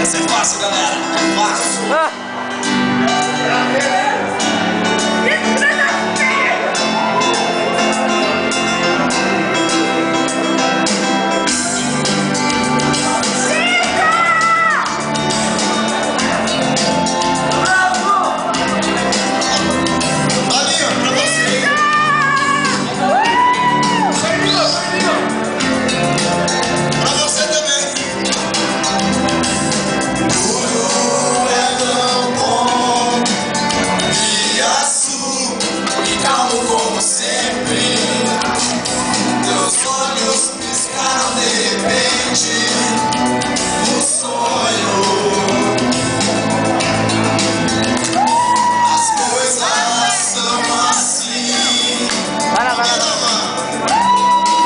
Vai ser fácil, galera. Fácil. Como sempre, teus olhos piscaram de repente, um sonho. As coisas são assim,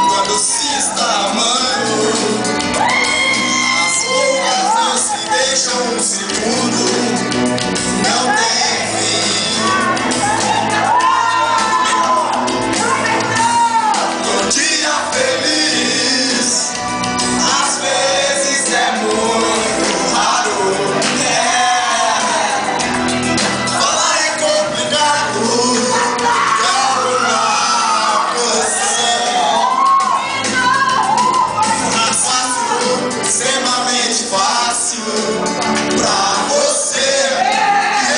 quando se está amando, as bocas não se deixam um segundo, não tem fim. Pra você,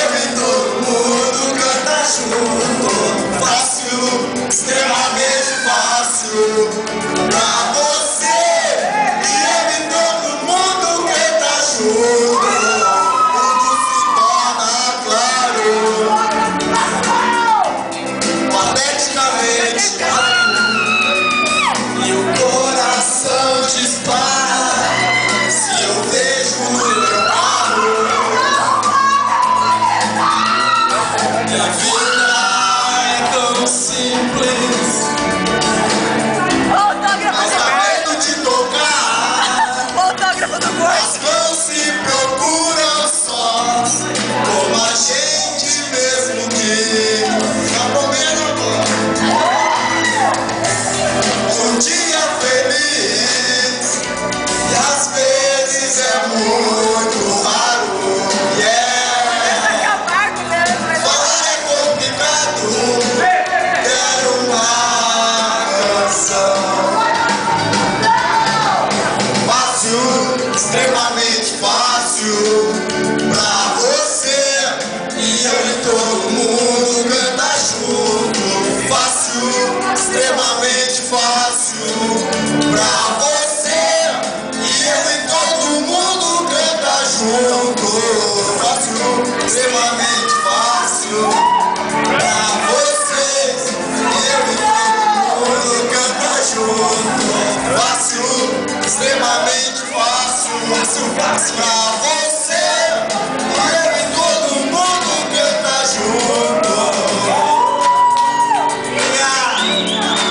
eu e todo mundo canta junto. Fácil, extremamente fácil. Pra você, eu e todo mundo canta junto. Tudo se torna claro, pateticamente claro, e o coração dispara. A vida é tão simples, mas dá medo de tocar. As mãos se procuram só, como a gente mesmo que já comendo agora. Um dia feliz, e às vezes é muito raro. Extremamente fácil pra você, e eu e todo mundo canta junto. Fácil, extremamente fácil pra você, e eu e todo mundo canta junto. Fácil, extremamente fácil pra vocês, e eu e todo mundo canta junto. Fácil, extremamente fácil. Fácil, fácil pra